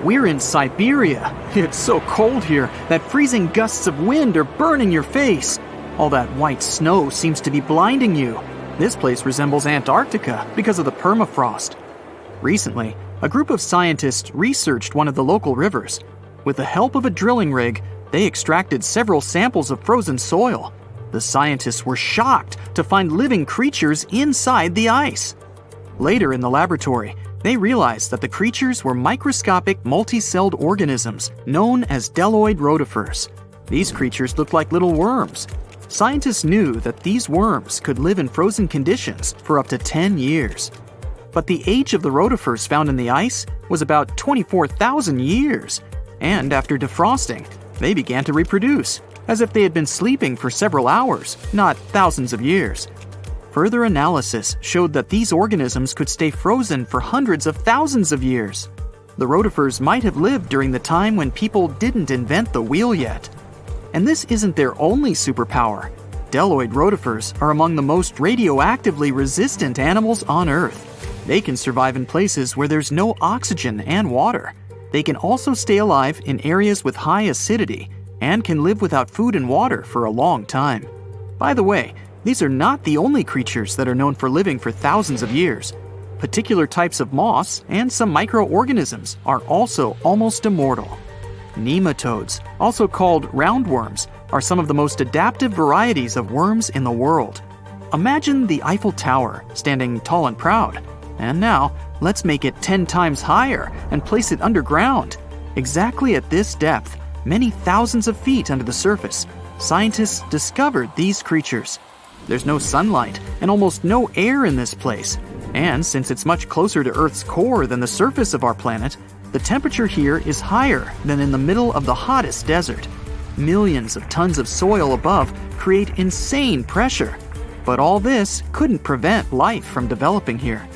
We're in Siberia. It's so cold here that freezing gusts of wind are burning your face. All that white snow seems to be blinding you. This place resembles Antarctica because of the permafrost. Recently, a group of scientists researched one of the local rivers. With the help of a drilling rig, they extracted several samples of frozen soil. The scientists were shocked to find living creatures inside the ice. Later in the laboratory, they realized that the creatures were microscopic multi-celled organisms known as deloid rotifers. These creatures looked like little worms. Scientists knew that these worms could live in frozen conditions for up to 10 years. But the age of the rotifers found in the ice was about 24,000 years. And after defrosting, they began to reproduce, as if they had been sleeping for several hours, not thousands of years. Further analysis showed that these organisms could stay frozen for hundreds of thousands of years. The rotifers might have lived during the time when people didn't invent the wheel yet. And this isn't their only superpower. Deloid rotifers are among the most radioactively resistant animals on Earth. They can survive in places where there's no oxygen and water. They can also stay alive in areas with high acidity and can live without food and water for a long time. By the way, these are not the only creatures that are known for living for thousands of years. Particular types of moss and some microorganisms are also almost immortal. Nematodes, also called roundworms, are some of the most adaptive varieties of worms in the world. Imagine the Eiffel Tower standing tall and proud. And now, let's make it 10 times higher and place it underground. Exactly at this depth, many thousands of feet under the surface, scientists discovered these creatures. There's no sunlight and almost no air in this place. And since it's much closer to Earth's core than the surface of our planet, the temperature here is higher than in the middle of the hottest desert. Millions of tons of soil above create insane pressure. But all this couldn't prevent life from developing here.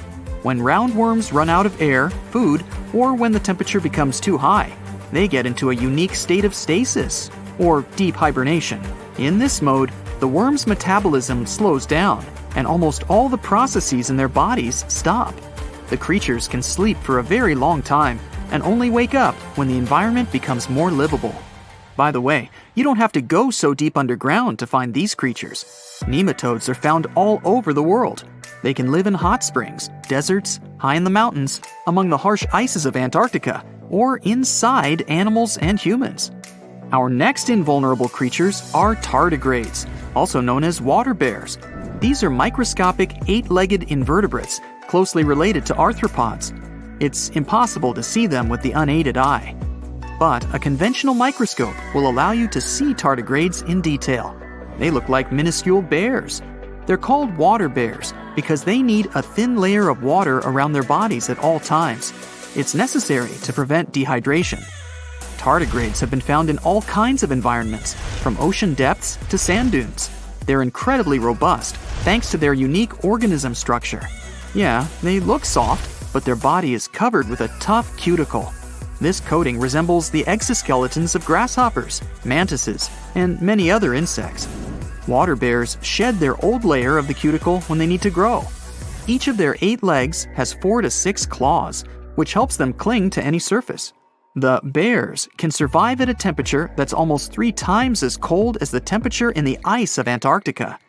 When roundworms run out of air, food, or when the temperature becomes too high, they get into a unique state of stasis, or deep hibernation. In this mode, the worm's metabolism slows down, and almost all the processes in their bodies stop. The creatures can sleep for a very long time, and only wake up when the environment becomes more livable. By the way, you don't have to go so deep underground to find these creatures. Nematodes are found all over the world. They can live in hot springs, deserts, high in the mountains, among the harsh ices of Antarctica, or inside animals and humans. Our next invulnerable creatures are tardigrades, also known as water bears. These are microscopic, 8-legged invertebrates closely related to arthropods. It's impossible to see them with the unaided eye. But a conventional microscope will allow you to see tardigrades in detail. They look like minuscule bears. They're called water bears because they need a thin layer of water around their bodies at all times. It's necessary to prevent dehydration. Tardigrades have been found in all kinds of environments, from ocean depths to sand dunes. They're incredibly robust thanks to their unique organism structure. Yeah, they look soft, but their body is covered with a tough cuticle. This coating resembles the exoskeletons of grasshoppers, mantises, and many other insects. Water bears shed their old layer of the cuticle when they need to grow. Each of their 8 legs has 4 to 6 claws, which helps them cling to any surface. The bears can survive at a temperature that's almost 3 times as cold as the temperature in the ice of Antarctica.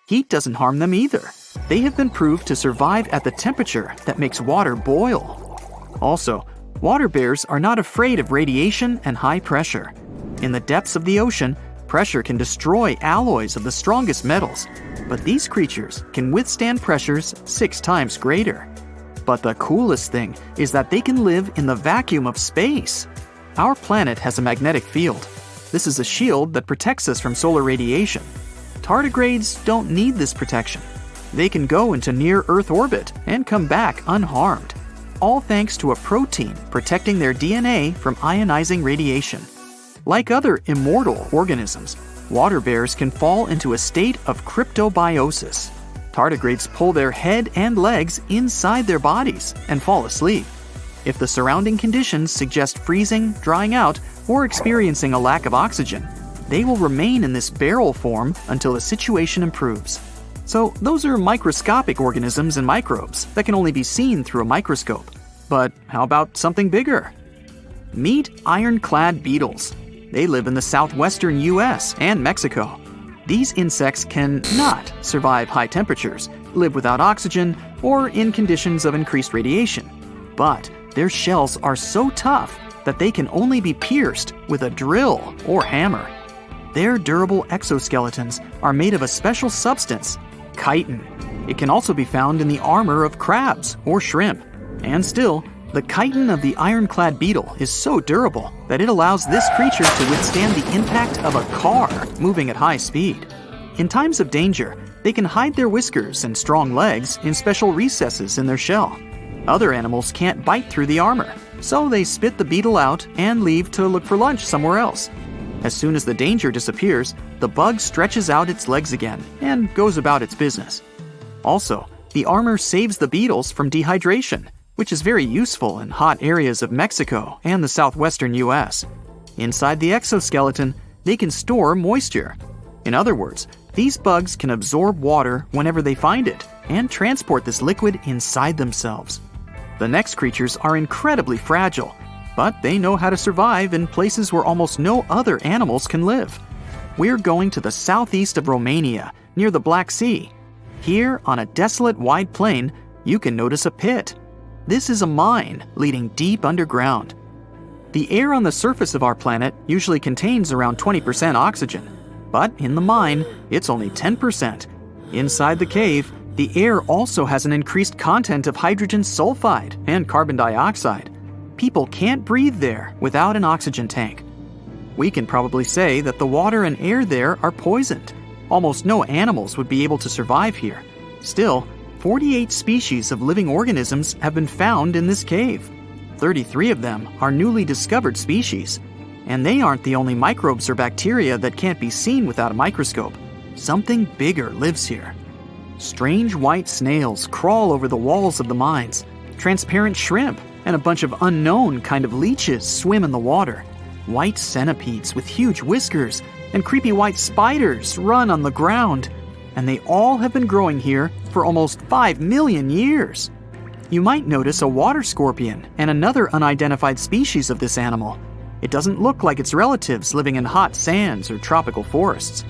Heat doesn't harm them either. They have been proved to survive at the temperature that makes water boil. Also, water bears are not afraid of radiation and high pressure. In the depths of the ocean, pressure can destroy alloys of the strongest metals, but these creatures can withstand pressures 6 times greater. But the coolest thing is that they can live in the vacuum of space. Our planet has a magnetic field. This is a shield that protects us from solar radiation. Tardigrades don't need this protection. They can go into near-Earth orbit and come back unharmed, all thanks to a protein protecting their DNA from ionizing radiation. Like other immortal organisms, water bears can fall into a state of cryptobiosis. Tardigrades pull their head and legs inside their bodies and fall asleep. If the surrounding conditions suggest freezing, drying out, or experiencing a lack of oxygen, they will remain in this barrel form until the situation improves. So those are microscopic organisms and microbes that can only be seen through a microscope. But how about something bigger? Meet ironclad beetles. They live in the southwestern US and Mexico. These insects can not survive high temperatures, live without oxygen, or in conditions of increased radiation. But their shells are so tough that they can only be pierced with a drill or hammer. Their durable exoskeletons are made of a special substance, chitin. It can also be found in the armor of crabs or shrimp. And still, the chitin of the ironclad beetle is so durable that it allows this creature to withstand the impact of a car moving at high speed. In times of danger, they can hide their whiskers and strong legs in special recesses in their shell. Other animals can't bite through the armor, so they spit the beetle out and leave to look for lunch somewhere else. As soon as the danger disappears, the bug stretches out its legs again and goes about its business. Also, the armor saves the beetles from dehydration, which is very useful in hot areas of Mexico and the southwestern US. Inside the exoskeleton, they can store moisture. In other words, these bugs can absorb water whenever they find it and transport this liquid inside themselves. The next creatures are incredibly fragile, but they know how to survive in places where almost no other animals can live. We're going to the southeast of Romania, near the Black Sea. Here, on a desolate wide plain, you can notice a pit. This is a mine leading deep underground. The air on the surface of our planet usually contains around 20% oxygen, but in the mine, it's only 10%. Inside the cave, the air also has an increased content of hydrogen sulfide and carbon dioxide. People can't breathe there without an oxygen tank. We can probably say that the water and air there are poisoned. Almost no animals would be able to survive here. Still, 48 species of living organisms have been found in this cave. 33 of them are newly discovered species. And they aren't the only microbes or bacteria that can't be seen without a microscope. Something bigger lives here. Strange white snails crawl over the walls of the mines. Transparent shrimp and a bunch of unknown kind of leeches swim in the water. White centipedes with huge whiskers and creepy white spiders run on the ground. And they all have been growing here for almost 5 million years. You might notice a water scorpion and another unidentified species of this animal. It doesn't look like its relatives living in hot sands or tropical forests.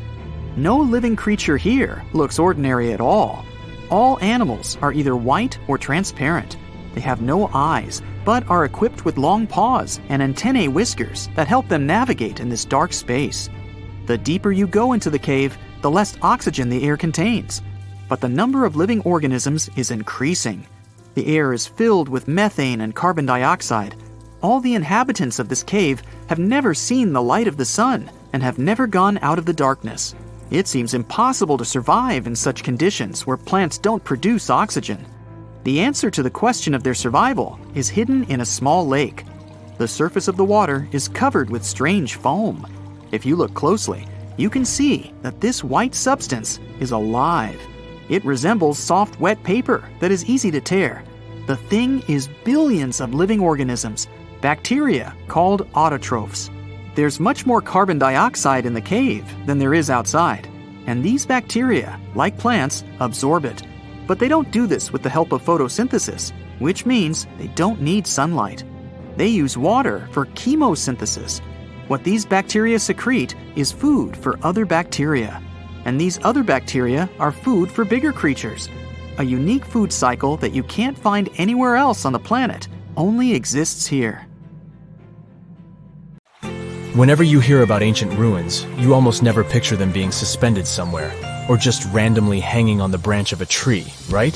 No living creature here looks ordinary at all. All animals are either white or transparent. They have no eyes, but are equipped with long paws and antennae whiskers that help them navigate in this dark space. The deeper you go into the cave, the less oxygen the air contains. But the number of living organisms is increasing. The air is filled with methane and carbon dioxide. All the inhabitants of this cave have never seen the light of the sun and have never gone out of the darkness. It seems impossible to survive in such conditions where plants don't produce oxygen. The answer to the question of their survival is hidden in a small lake. The surface of the water is covered with strange foam. If you look closely, you can see that this white substance is alive. It resembles soft, wet paper that is easy to tear. The thing is billions of living organisms, bacteria called autotrophs. There's much more carbon dioxide in the cave than there is outside, and these bacteria, like plants, absorb it. But they don't do this with the help of photosynthesis, which means they don't need sunlight. They use water for chemosynthesis. What these bacteria secrete is food for other bacteria, and these other bacteria are food for bigger creatures. A unique food cycle that you can't find anywhere else on the planet only exists here. Whenever you hear about ancient ruins, you almost never picture them being suspended somewhere, or just randomly hanging on the branch of a tree, right?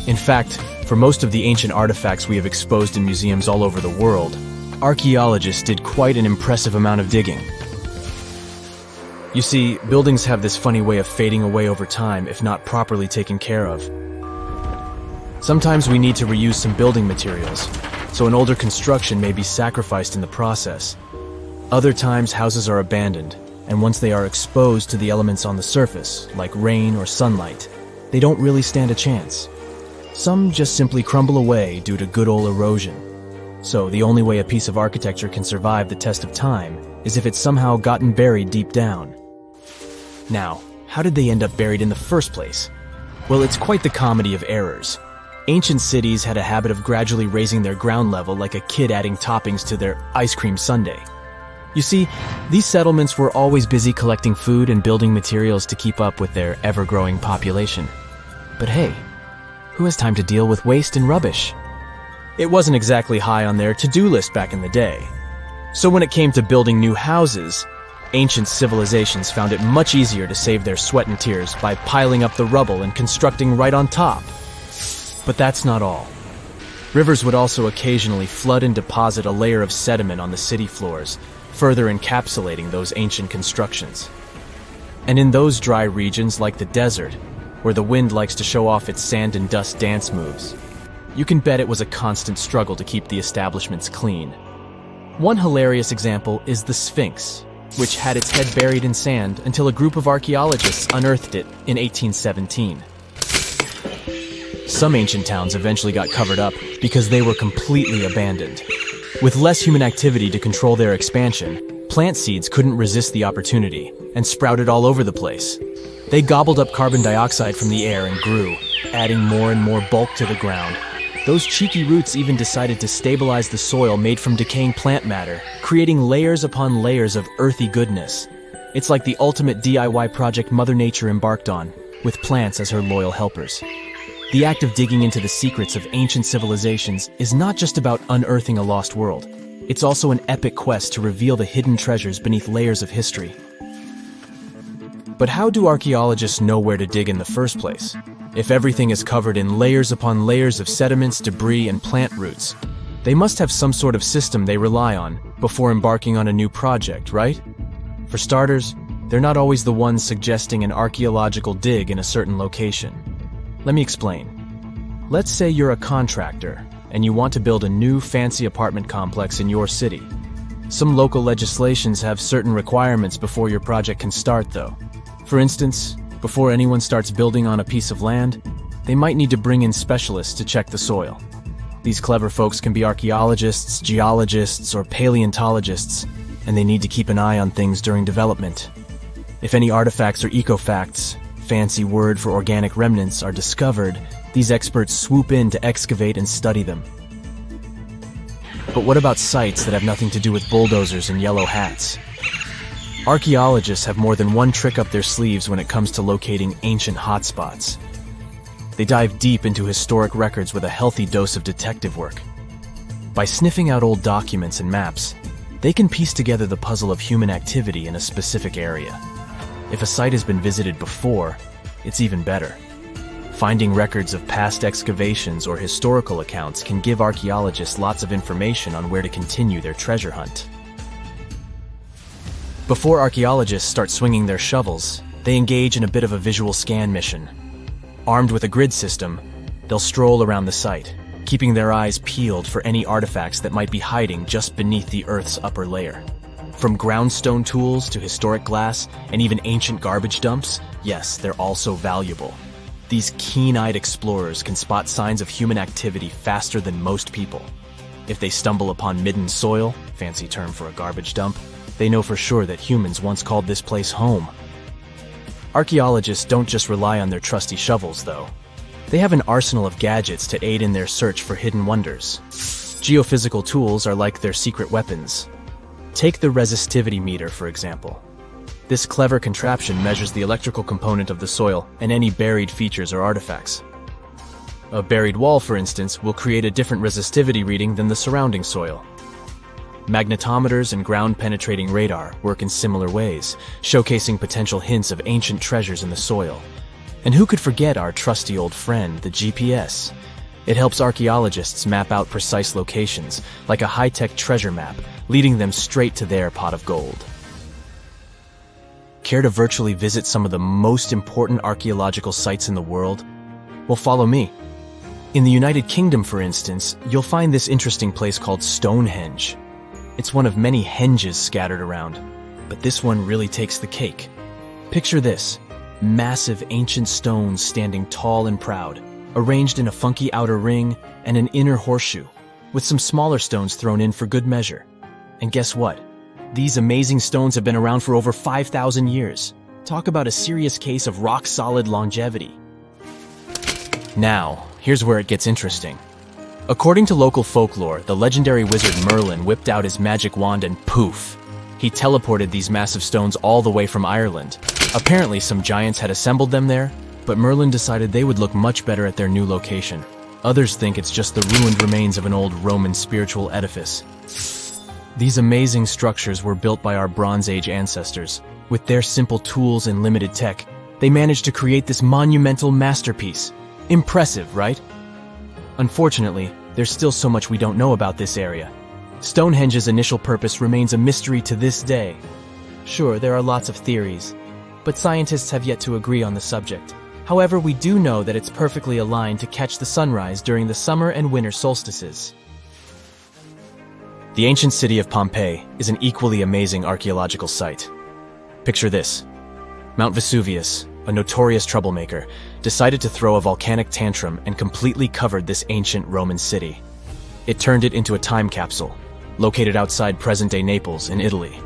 In fact, for most of the ancient artifacts we have exposed in museums all over the world, archaeologists did quite an impressive amount of digging. You see, buildings have this funny way of fading away over time if not properly taken care of. Sometimes we need to reuse some building materials, so an older construction may be sacrificed in the process. Other times, houses are abandoned, and once they are exposed to the elements on the surface, like rain or sunlight, they don't really stand a chance. Some just simply crumble away due to good old erosion. So the only way a piece of architecture can survive the test of time is if it's somehow gotten buried deep down. Now, how did they end up buried in the first place? Well, it's quite the comedy of errors. Ancient cities had a habit of gradually raising their ground level like a kid adding toppings to their ice cream sundae. You see, these settlements were always busy collecting food and building materials to keep up with their ever-growing population. But hey, who has time to deal with waste and rubbish? It wasn't exactly high on their to-do list back in the day. So when it came to building new houses, ancient civilizations found it much easier to save their sweat and tears by piling up the rubble and constructing right on top. But that's not all. Rivers would also occasionally flood and deposit a layer of sediment on the city floors, further encapsulating those ancient constructions. And in those dry regions like the desert, where the wind likes to show off its sand and dust dance moves, you can bet it was a constant struggle to keep the establishments clean. One hilarious example is the Sphinx, which had its head buried in sand until a group of archaeologists unearthed it in 1817. Some ancient towns eventually got covered up because they were completely abandoned. With less human activity to control their expansion, plant seeds couldn't resist the opportunity and sprouted all over the place. They gobbled up carbon dioxide from the air and grew, adding more and more bulk to the ground. Those cheeky roots even decided to stabilize the soil made from decaying plant matter, creating layers upon layers of earthy goodness. It's like the ultimate DIY project Mother Nature embarked on, with plants as her loyal helpers. The act of digging into the secrets of ancient civilizations is not just about unearthing a lost world. It's also an epic quest to reveal the hidden treasures beneath layers of history. But how do archaeologists know where to dig in the first place? If everything is covered in layers upon layers of sediments, debris, and plant roots, they must have some sort of system they rely on before embarking on a new project, right? For starters, they're not always the ones suggesting an archaeological dig in a certain location. Let me explain. Let's say you're a contractor and you want to build a new fancy apartment complex in your city. Some local legislations have certain requirements before your project can start, though. For instance, before anyone starts building on a piece of land, they might need to bring in specialists to check the soil. These clever folks can be archaeologists, geologists, or paleontologists, and they need to keep an eye on things during development. If any artifacts or ecofacts, fancy word for organic remnants, are discovered, these experts swoop in to excavate and study them. But what about sites that have nothing to do with bulldozers and yellow hats? Archaeologists have more than one trick up their sleeves when it comes to locating ancient hotspots. They dive deep into historic records with a healthy dose of detective work. By sniffing out old documents and maps, they can piece together the puzzle of human activity in a specific area. If a site has been visited before, it's even better. Finding records of past excavations or historical accounts can give archaeologists lots of information on where to continue their treasure hunt. Before archaeologists start swinging their shovels, they engage in a bit of a visual scan mission. Armed with a grid system, they'll stroll around the site, keeping their eyes peeled for any artifacts that might be hiding just beneath the Earth's upper layer. From groundstone tools to historic glass and even ancient garbage dumps, yes, they're all so valuable. These keen-eyed explorers can spot signs of human activity faster than most people. If they stumble upon midden soil, fancy term for a garbage dump, they know for sure that humans once called this place home. Archaeologists don't just rely on their trusty shovels, though. They have an arsenal of gadgets to aid in their search for hidden wonders. Geophysical tools are like their secret weapons. Take the resistivity meter, for example. This clever contraption measures the electrical component of the soil and any buried features or artifacts. A buried wall, for instance, will create a different resistivity reading than the surrounding soil. Magnetometers and ground-penetrating radar work in similar ways, showcasing potential hints of ancient treasures in the soil. And who could forget our trusty old friend, the GPS? It helps archaeologists map out precise locations, like a high-tech treasure map, leading them straight to their pot of gold. Care to virtually visit some of the most important archaeological sites in the world? Well, follow me. In the United Kingdom, for instance, you'll find this interesting place called Stonehenge. It's one of many henges scattered around, but this one really takes the cake. Picture this: massive ancient stones standing tall and proud, arranged in a funky outer ring and an inner horseshoe, with some smaller stones thrown in for good measure. And guess what? These amazing stones have been around for over 5,000 years. Talk about a serious case of rock-solid longevity. Now, here's where it gets interesting. According to local folklore, the legendary wizard Merlin whipped out his magic wand and poof! He teleported these massive stones all the way from Ireland. Apparently, some giants had assembled them there, but Merlin decided they would look much better at their new location. Others think it's just the ruined remains of an old Roman spiritual edifice. These amazing structures were built by our Bronze Age ancestors. With their simple tools and limited tech, they managed to create this monumental masterpiece. Impressive, right? Unfortunately, there's still so much we don't know about this area. Stonehenge's initial purpose remains a mystery to this day. Sure, there are lots of theories, but scientists have yet to agree on the subject. However, we do know that it's perfectly aligned to catch the sunrise during the summer and winter solstices. The ancient city of Pompeii is an equally amazing archaeological site. Picture this. Mount Vesuvius, a notorious troublemaker, decided to throw a volcanic tantrum and completely covered this ancient Roman city. It turned it into a time capsule, located outside present-day Naples in Italy.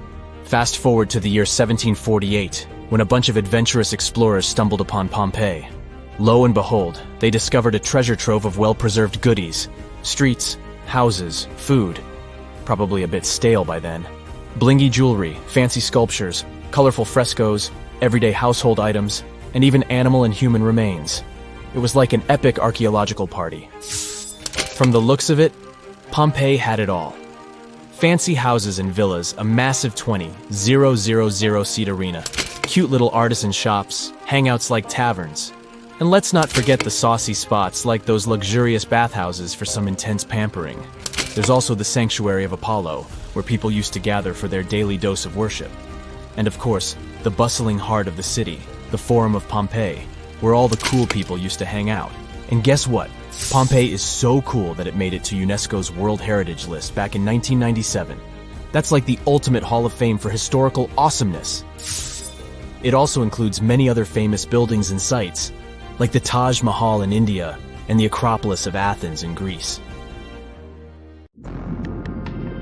Fast forward to the year 1748, when a bunch of adventurous explorers stumbled upon Pompeii. Lo and behold, they discovered a treasure trove of well-preserved goodies: streets, houses, food. Probably a bit stale by then. Blingy jewelry, fancy sculptures, colorful frescoes, everyday household items, and even animal and human remains. It was like an epic archaeological party. From the looks of it, Pompeii had it all. Fancy houses and villas, a massive 20,000-seat arena, cute little artisan shops, hangouts like taverns. And let's not forget the saucy spots like those luxurious bathhouses for some intense pampering. There's also the Sanctuary of Apollo, where people used to gather for their daily dose of worship. And of course, the bustling heart of the city, the Forum of Pompeii, where all the cool people used to hang out. And guess what? Pompeii is so cool that it made it to UNESCO's World Heritage List back in 1997. That's like the ultimate Hall of Fame for historical awesomeness. It also includes many other famous buildings and sites, like the Taj Mahal in India and the Acropolis of Athens in Greece.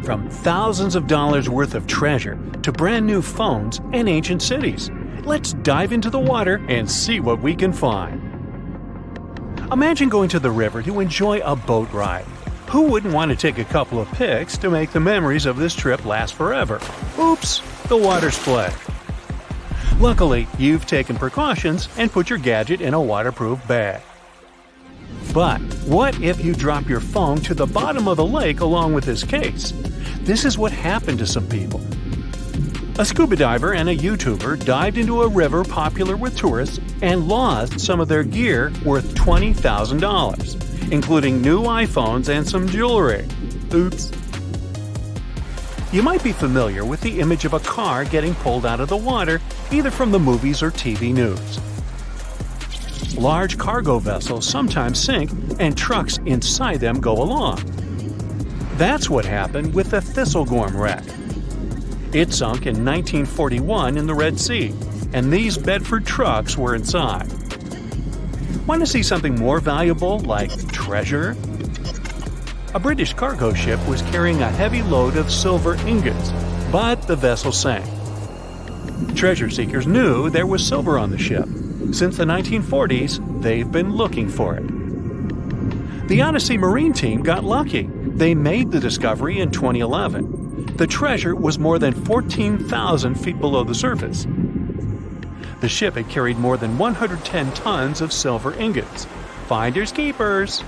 From thousands of dollars worth of treasure to brand new phones and ancient cities, let's dive into the water and see what we can find. Imagine going to the river to enjoy a boat ride. Who wouldn't want to take a couple of pics to make the memories of this trip last forever? Oops, the water split. Luckily, you've taken precautions and put your gadget in a waterproof bag. But what if you drop your phone to the bottom of the lake along with this case? This is what happened to some people. A scuba diver and a YouTuber dived into a river popular with tourists and lost some of their gear worth $20,000, including new iPhones and some jewelry. Oops. You might be familiar with the image of a car getting pulled out of the water, either from the movies or TV news. Large cargo vessels sometimes sink, and trucks inside them go along. That's what happened with the Thistlegorm wreck. It sunk in 1941 in the Red Sea, and these Bedford trucks were inside. Want to see something more valuable, like treasure? A British cargo ship was carrying a heavy load of silver ingots, but the vessel sank. Treasure seekers knew there was silver on the ship. Since the 1940s, they've been looking for it. The Odyssey Marine team got lucky. They made the discovery in 2011. The treasure was more than 14,000 feet below the surface. The ship had carried more than 110 tons of silver ingots. Finders keepers.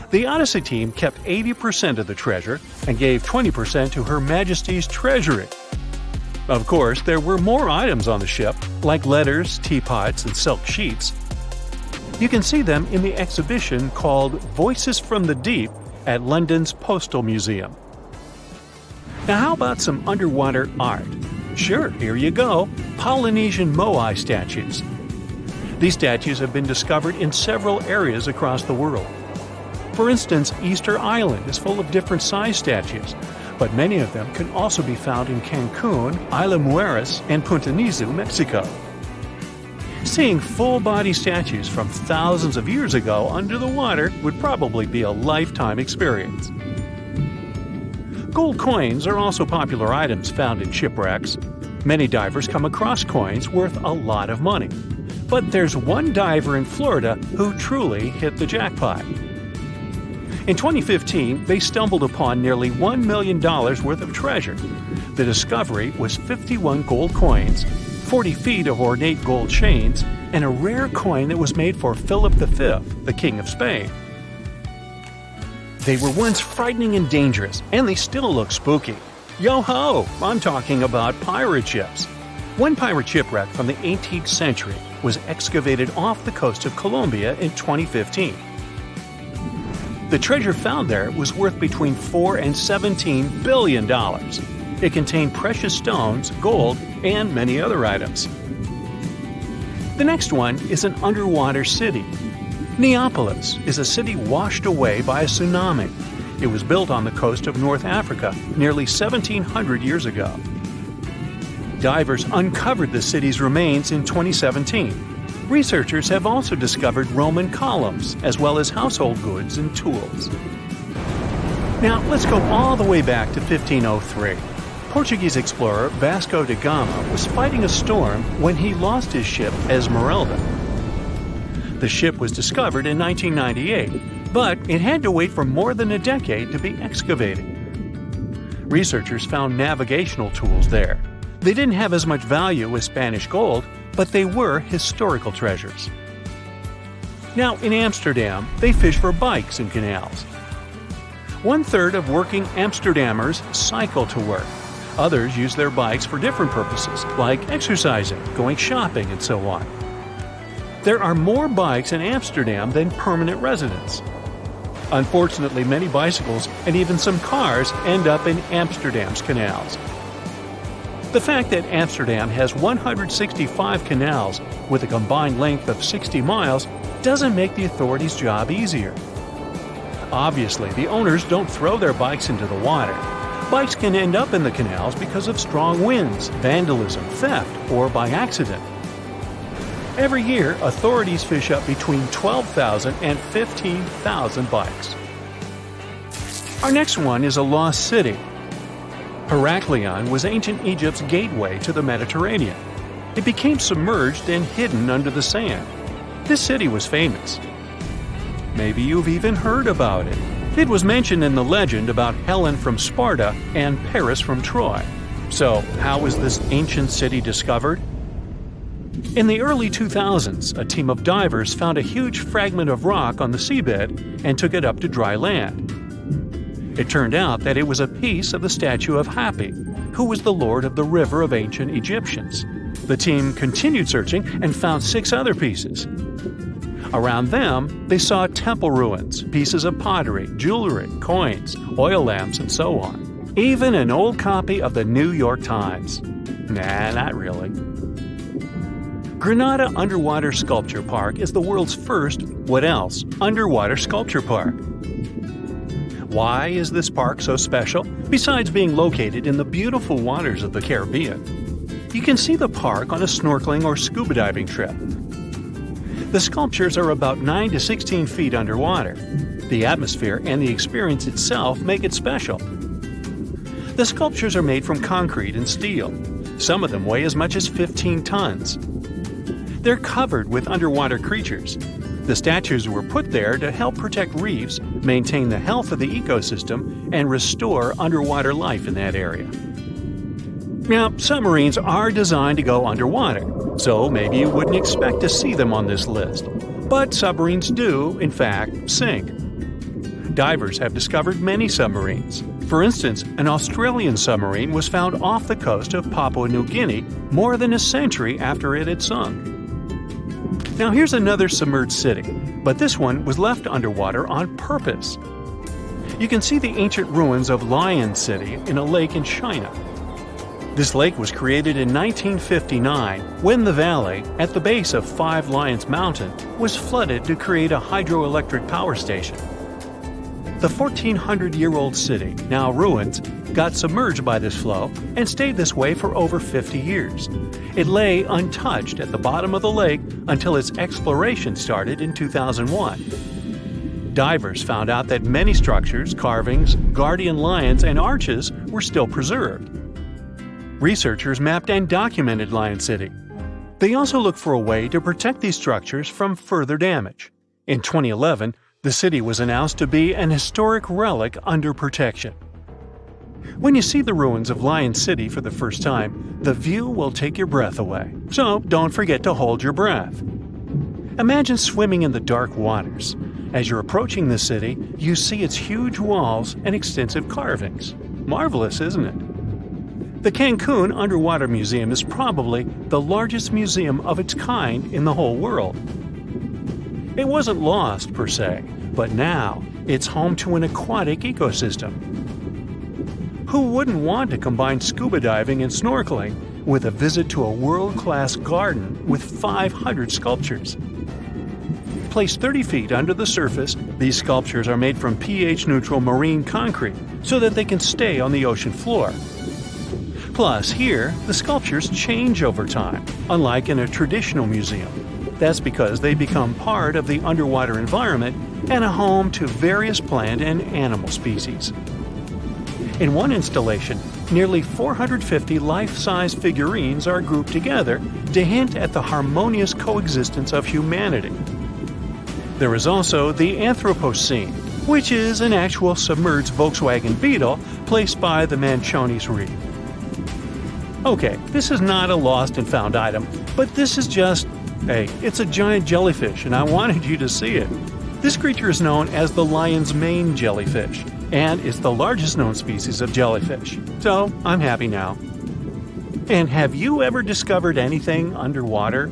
The Odyssey team kept 80% of the treasure and gave 20% to Her Majesty's Treasury. Of course, there were more items on the ship, like letters, teapots, and silk sheets. You can see them in the exhibition called Voices from the Deep at London's Postal Museum. Now how about some underwater art? Sure, here you go, Polynesian moai statues. These statues have been discovered in several areas across the world. For instance, Easter Island is full of different size statues, but many of them can also be found in Cancun, Isla Mujeres, and Punta Nizu, Mexico. Seeing full-body statues from thousands of years ago under the water would probably be a lifetime experience. Gold coins are also popular items found in shipwrecks. Many divers come across coins worth a lot of money. But there's one diver in Florida who truly hit the jackpot. In 2015, they stumbled upon nearly $1 million worth of treasure. The discovery was 51 gold coins, 40 feet of ornate gold chains, and a rare coin that was made for Philip V, the King of Spain. They were once frightening and dangerous, and they still look spooky. Yo-ho! I'm talking about pirate ships. One pirate shipwreck from the 18th century was excavated off the coast of Colombia in 2015. The treasure found there was worth between $4 and $17 billion. It contained precious stones, gold, and many other items. The next one is an underwater city. Neapolis is a city washed away by a tsunami. It was built on the coast of North Africa nearly 1,700 years ago. Divers uncovered the city's remains in 2017. Researchers have also discovered Roman columns, as well as household goods and tools. Now, let's go all the way back to 1503. Portuguese explorer Vasco da Gama was fighting a storm when he lost his ship Esmeralda. The ship was discovered in 1998, but it had to wait for more than a decade to be excavated. Researchers found navigational tools there. They didn't have as much value as Spanish gold, but they were historical treasures. Now, in Amsterdam, they fish for bikes in canals. 1/3 of working Amsterdammers cycle to work. Others use their bikes for different purposes, like exercising, going shopping, and so on. There are more bikes in Amsterdam than permanent residents. Unfortunately, many bicycles and even some cars end up in Amsterdam's canals. The fact that Amsterdam has 165 canals with a combined length of 60 miles doesn't make the authorities' job easier. Obviously, the owners don't throw their bikes into the water. Bikes can end up in the canals because of strong winds, vandalism, theft, or by accident. Every year, authorities fish up between 12,000 and 15,000 bikes. Our next one is a lost city. Heraklion was ancient Egypt's gateway to the Mediterranean. It became submerged and hidden under the sand. This city was famous. Maybe you've even heard about it. It was mentioned in the legend about Helen from Sparta and Paris from Troy. So, how was this ancient city discovered? In the early 2000s, a team of divers found a huge fragment of rock on the seabed and took it up to dry land. It turned out that it was a piece of the statue of Hapi, who was the lord of the river of ancient Egyptians. The team continued searching and found 6 other pieces. Around them, they saw temple ruins, pieces of pottery, jewelry, coins, oil lamps, and so on. Even an old copy of the New York Times. Nah, not really. Granada Underwater Sculpture Park is the world's first, what else, underwater sculpture park. Why is this park so special, besides being located in the beautiful waters of the Caribbean? You can see the park on a snorkeling or scuba diving trip. The sculptures are about 9 to 16 feet underwater. The atmosphere and the experience itself make it special. The sculptures are made from concrete and steel. Some of them weigh as much as 15 tons. They're covered with underwater creatures. The statues were put there to help protect reefs, maintain the health of the ecosystem, and restore underwater life in that area. Now, submarines are designed to go underwater, so maybe you wouldn't expect to see them on this list. But submarines do, in fact, sink. Divers have discovered many submarines. For instance, an Australian submarine was found off the coast of Papua New Guinea more than a century after it had sunk. Now here's another submerged city, but this one was left underwater on purpose. You can see the ancient ruins of Lion City in a lake in China. This lake was created in 1959 when the valley, at the base of Five Lions Mountain, was flooded to create a hydroelectric power station. The 1,400-year-old city, now ruins, got submerged by this flow and stayed this way for over 50 years. It lay untouched at the bottom of the lake until its exploration started in 2001. Divers found out that many structures, carvings, guardian lions, and arches were still preserved. Researchers mapped and documented Lion City. They also look for a way to protect these structures from further damage. In 2011, the city was announced to be an historic relic under protection. When you see the ruins of Lion City for the first time, the view will take your breath away. So don't forget to hold your breath. Imagine swimming in the dark waters. As you're approaching the city, you see its huge walls and extensive carvings. Marvelous, isn't it? The Cancun Underwater Museum is probably the largest museum of its kind in the whole world. It wasn't lost, per se, but now it's home to an aquatic ecosystem. Who wouldn't want to combine scuba diving and snorkeling with a visit to a world-class garden with 500 sculptures? Placed 30 feet under the surface, these sculptures are made from pH-neutral marine concrete so that they can stay on the ocean floor. Plus, here, the sculptures change over time, unlike in a traditional museum. That's because they become part of the underwater environment and a home to various plant and animal species. In one installation, nearly 450 life-size figurines are grouped together to hint at the harmonious coexistence of humanity. There is also the Anthropocene, which is an actual submerged Volkswagen Beetle placed by the Manchonis Reef. Okay, this is not a lost and found item, but this is just, hey, it's a giant jellyfish and I wanted you to see it. This creature is known as the lion's mane jellyfish, and it's the largest known species of jellyfish. So, I'm happy now. And have you ever discovered anything underwater?